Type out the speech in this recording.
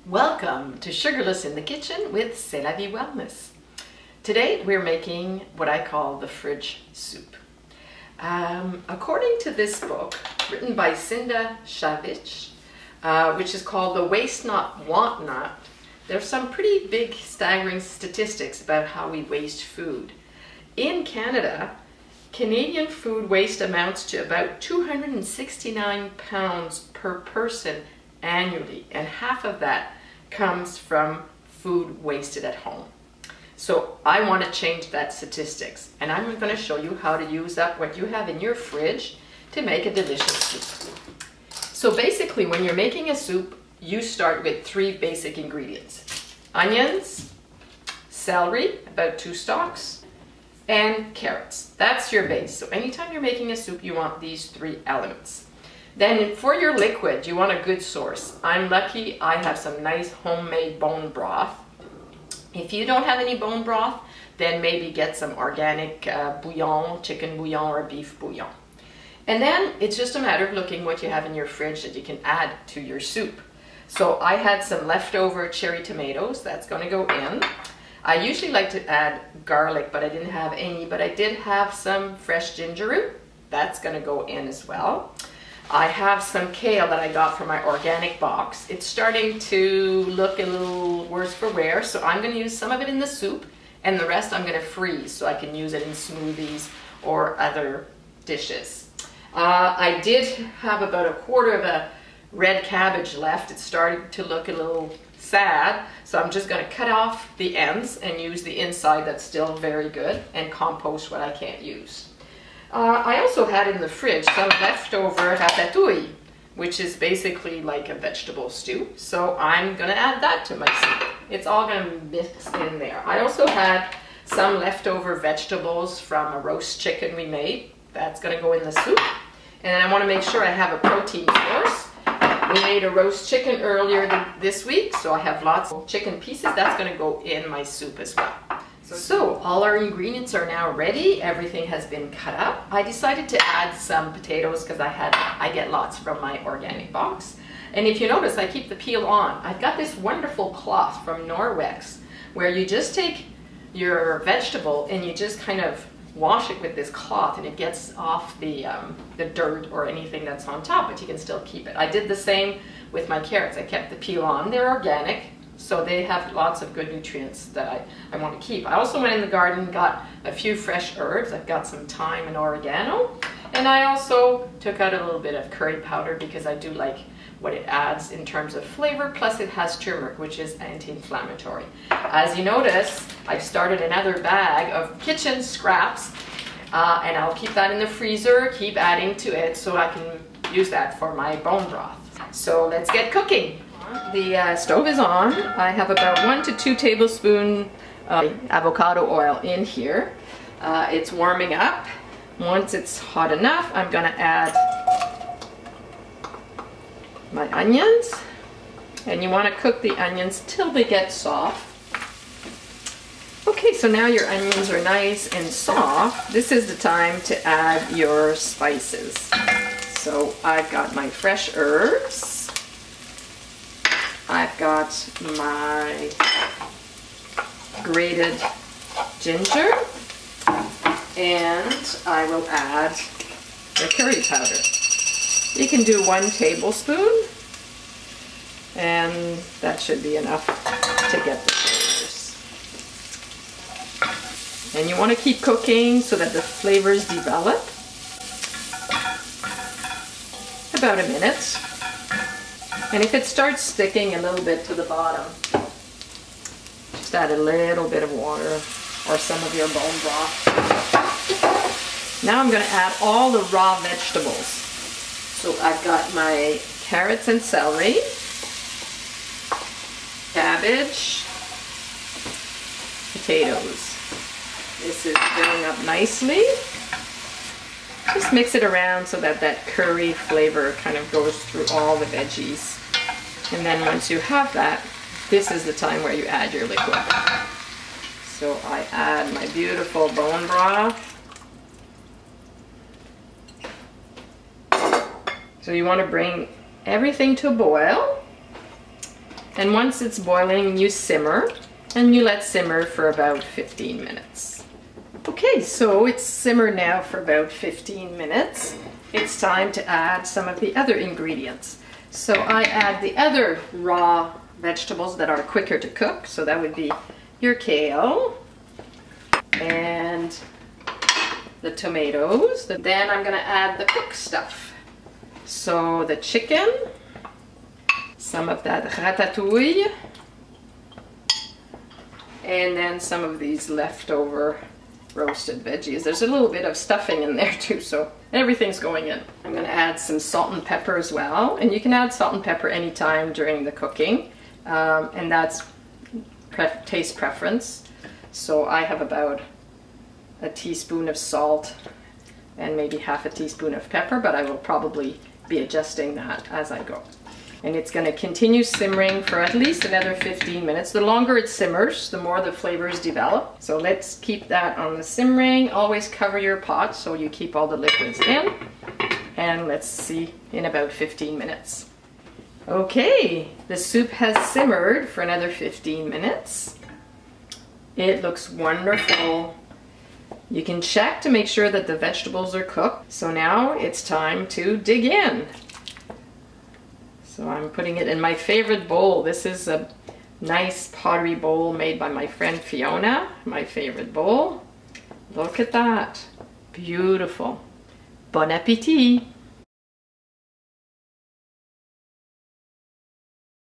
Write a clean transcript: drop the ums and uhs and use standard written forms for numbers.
Welcome to Sugarless in the Kitchen with C'est la Vie Wellness. Today we're making what I call the fridge soup. According to this book, written by Cinda Shavich, which is called The Waste Not, Want Not, there's some pretty big staggering statistics about how we waste food. In Canada, Canadian food waste amounts to about 269 pounds per person annually, and half of that comes from food wasted at home. So I want to change that statistics, and I'm going to show you how to use up what you have in your fridge to make a delicious soup. So basically, when you're making a soup, you start with 3 basic ingredients: onions, celery, about 2 stalks, and carrots. That's your base. So anytime you're making a soup, you want these 3 elements. Then for your liquid, you want a good source. I'm lucky I have some nice homemade bone broth. If you don't have any bone broth, then maybe get some organic bouillon, chicken bouillon or beef bouillon. And then it's just a matter of looking what you have in your fridge that you can add to your soup. So I had some leftover cherry tomatoes, that's going to go in. I usually like to add garlic, but I didn't have any, but I did have some fresh ginger root. That's going to go in as well. I have some kale that I got from my organic box. It's starting to look a little worse for wear, so I'm going to use some of it in the soup, and the rest I'm going to freeze so I can use it in smoothies or other dishes. I did have about a quarter of a red cabbage left. It's starting to look a little sad, so I'm just going to cut off the ends and use the inside that's still very good and compost what I can't use. I also had in the fridge some leftover ratatouille, which is basically like a vegetable stew. So I'm going to add that to my soup. It's all going to mix in there. I also had some leftover vegetables from a roast chicken we made. That's going to go in the soup. And I want to make sure I have a protein source. We made a roast chicken earlier this week, so I have lots of chicken pieces. That's going to go in my soup as well. So all our ingredients are now ready. Everything has been cut up. I decided to add some potatoes because I get lots from my organic box. And if you notice, I keep the peel on. I've got this wonderful cloth from Norwex where you just take your vegetable and you just kind of wash it with this cloth, and it gets off the dirt or anything that's on top, but you can still keep it. I did the same with my carrots. I kept the peel on. They're organic, so they have lots of good nutrients that I want to keep. I also went in the garden and got a few fresh herbs. I've got some thyme and oregano, and I also took out a little bit of curry powder because I do like what it adds in terms of flavor, plus it has turmeric, which is anti-inflammatory. As you notice, I've started another bag of kitchen scraps, and I'll keep that in the freezer, keep adding to it so I can use that for my bone broth. So let's get cooking. The stove is on. I have about 1 to 2 tablespoons of avocado oil in here. It's warming up. Once it's hot enough, I'm going to add my onions, and you want to cook the onions till they get soft. Okay, so now your onions are nice and soft. This is the time to add your spices. So I've got my fresh herbs. I've got my grated ginger, and I will add the curry powder. You can do 1 tablespoon, and that should be enough to get the flavors. And you want to keep cooking so that the flavors develop. About a minute. And if it starts sticking a little bit to the bottom, just add a little bit of water or some of your bone broth. Now I'm going to add all the raw vegetables. So I've got my carrots and celery, cabbage, potatoes. This is filling up nicely. Just mix it around so that that curry flavor kind of goes through all the veggies. And then once you have that, this is the time where you add your liquid. So I add my beautiful bone broth. So you want to bring everything to a boil. And once it's boiling, you simmer, and you let simmer for about 15 minutes. Okay, so it's simmered now for about 15 minutes. It's time to add some of the other ingredients. So I add the other raw vegetables that are quicker to cook. So that would be your kale and the tomatoes. Then I'm gonna add the cooked stuff. So the chicken, some of that ratatouille, and then some of these leftover roasted veggies. There's a little bit of stuffing in there too, so everything's going in. I'm gonna add some salt and pepper as well, and you can add salt and pepper anytime during the cooking, and that's taste preference. So I have about a teaspoon of salt and maybe half a teaspoon of pepper, but I will probably be adjusting that as I go. And it's going to continue simmering for at least another 15 minutes. The longer it simmers, the more the flavors develop. So let's keep that on the simmering. Always cover your pot so you keep all the liquids in. And let's see in about 15 minutes. Okay, the soup has simmered for another 15 minutes. It looks wonderful. You can check to make sure that the vegetables are cooked. So now it's time to dig in. So I'm putting it in my favorite bowl. This is a nice pottery bowl made by my friend Fiona, my favorite bowl. Look at that. Beautiful. Bon appétit.